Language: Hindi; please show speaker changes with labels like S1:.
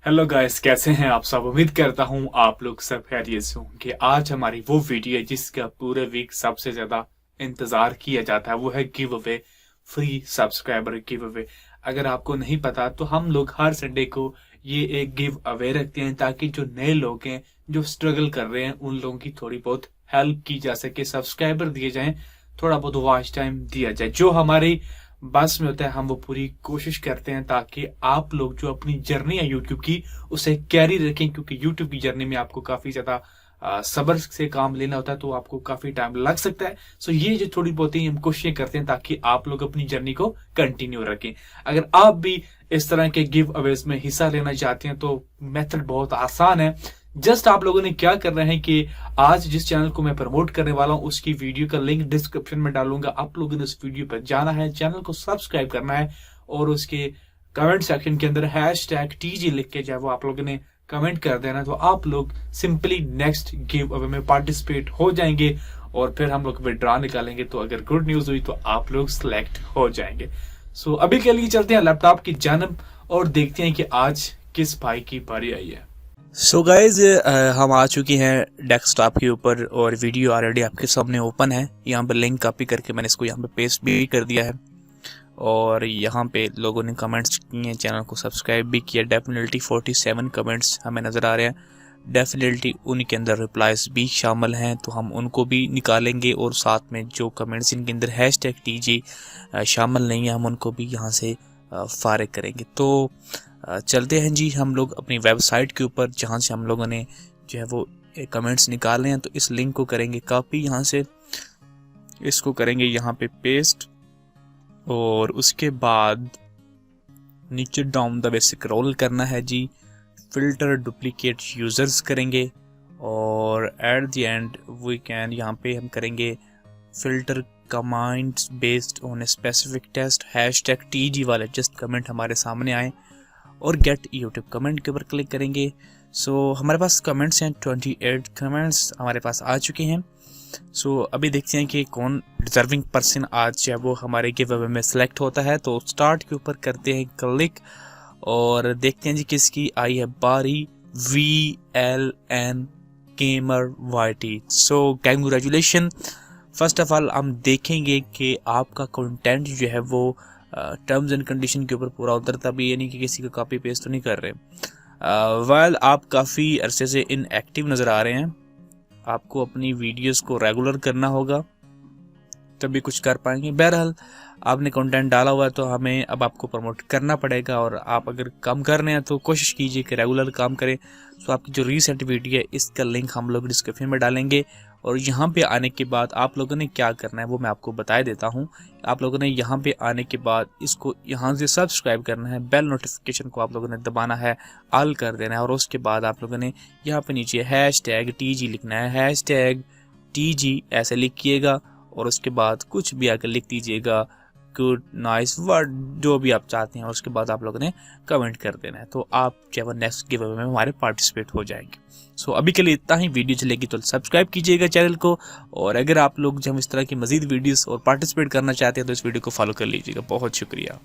S1: हेलो गाइस, कैसे हैं आप सब। उम्मीद करता हूं आप लोग सब खैरियत से होंगे। आज हमारी वो वीडियो है जिसका पूरे वीक सबसे ज्यादा इंतजार किया जाता है, वो है give away, free subscriber give away. अगर आपको नहीं पता तो हम लोग हर संडे को ये एक गिव अवे रखते हैं ताकि जो नए लोग हैं जो स्ट्रगल कर रहे हैं उन लोगों की थोड़ी बहुत हेल्प की जा सके, सब्सक्राइबर दिए जाएं, थोड़ा बहुत वॉच टाइम दिया जाए। जो हमारी बस में होता है हम वो पूरी कोशिश करते हैं ताकि आप लोग जो अपनी जर्नी है यूट्यूब की उसे कैरी रखें, क्योंकि यूट्यूब की जर्नी में आपको काफी ज्यादा सब्र से काम लेना होता है, तो आपको काफी टाइम लग सकता है। सो ये जो थोड़ी बहुत ही हम कोशिशें करते हैं ताकि आप लोग अपनी जर्नी को कंटिन्यू रखें। अगर आप भी इस तरह के गिव अवेज में हिस्सा लेना चाहते हैं तो मेथड बहुत आसान है। जस्ट आप लोगों ने क्या करना है कि आज जिस चैनल को मैं प्रमोट करने वाला हूं उसकी वीडियो का लिंक डिस्क्रिप्शन में डालूंगा। आप लोगों ने उस वीडियो पर जाना है, चैनल को सब्सक्राइब करना है और उसके कमेंट सेक्शन के अंदर #TG लिख के वो आप लोगों ने कमेंट कर देना, तो आप लोग सिंपली नेक्स्ट गिव अवे में पार्टिसिपेट हो जाएंगे और फिर हम लोग विड्रॉ निकालेंगे। तो अगर गुड न्यूज हुई तो आप लोग सिलेक्ट हो जाएंगे। सो अभी के लिए चलते हैं लैपटॉप की जानब और देखते हैं कि आज किस भाई की बारी आई है।
S2: सो गाइज हम आ चुके हैं डेस्कटॉप के ऊपर और वीडियो ऑलरेडी आपके सामने ओपन है। यहाँ पर लिंक कॉपी करके मैंने इसको यहाँ पे पेस्ट भी कर दिया है और यहाँ पे लोगों ने कमेंट्स किए हैं, चैनल को सब्सक्राइब भी किया। डेफिनेटली 47 कमेंट्स हमें नज़र आ रहे हैं। डेफिनेटली उनके अंदर रिप्लाइज भी शामिल हैं तो हम उनको भी निकालेंगे और साथ में जो कमेंट्स इनके अंदर #TG शामिल नहीं है हम उनको भी यहाँ से फारिग करेंगे। तो चलते हैं जी हम लोग अपनी वेबसाइट के ऊपर जहाँ से हम लोगों ने जो है वो कमेंट्स निकाले हैं। तो इस लिंक को करेंगे कॉपी, यहाँ से इसको करेंगे यहाँ पे पेस्ट और उसके बाद नीचे डाउन द वे स्क्रॉल करना है जी। फिल्टर डुप्लीकेट यूजर्स करेंगे और at the end we can यहाँ पे हम करेंगे filter commands based on a specific test #TG वाले जस्ट कमेंट हमारे सामने आए और गेट यूट्यूब कमेंट के ऊपर क्लिक करेंगे। सो हमारे पास कमेंट्स हैं, 28 कमेंट्स हमारे पास आ चुके हैं। सो अभी देखते हैं कि कौन डिजर्विंग पर्सन आज जो है वो हमारे गिव अवे में सिलेक्ट होता है। तो स्टार्ट के ऊपर करते हैं क्लिक और देखते हैं जी किसकी आई है बारी। VLN gamer YT। So congratulation. First of all हम देखेंगे कि आपका कंटेंट जो है वो टर्म्स एंड कंडीशन के ऊपर पूरा उतरता भी, यानी कि किसी का कॉपी पेस्ट तो नहीं कर रहे। वेल आप काफ़ी अरसे से इनएक्टिव नज़र आ रहे हैं। आपको अपनी वीडियोस को रेगुलर करना होगा तभी कुछ कर पाएंगे। बहरहाल आपने कंटेंट डाला हुआ है तो हमें अब आपको प्रमोट करना पड़ेगा और आप अगर काम कर रहे हैं तो कोशिश कीजिए कि रेगुलर काम करें। तो आपकी जो रीसेंट वीडियो है इसका लिंक हम लोग डिस्क्रिप्शन में डालेंगे और यहाँ पे आने के बाद आप लोगों ने क्या करना है वो मैं आपको बता देता हूँ। आप लोगों ने यहाँ पे आने के बाद इसको यहाँ से सब्सक्राइब करना है, बेल नोटिफिकेशन को आप लोगों ने दबाना है, ऑल कर देना है और उसके बाद आप लोगों ने यहाँ पे नीचे #TG लिखना है। #TG ऐसे लिखिएगा और उसके बाद कुछ भी आकर लिख दीजिएगा, गुड नाइस वर्ड जो भी आप चाहते हैं। उसके बाद आप लोगों ने कमेंट कर देना है तो आप जब नेक्स्ट गिव अवे में हमारे पार्टिसिपेट हो जाएंगे। सो अभी के लिए इतना ही। वीडियो चलेगी तो सब्सक्राइब कीजिएगा चैनल को और अगर आप लोग जब इस तरह की मजीद वीडियोस और पार्टिसिपेट करना चाहते हैं तो इस वीडियो को फॉलो कर लीजिएगा। बहुत शुक्रिया।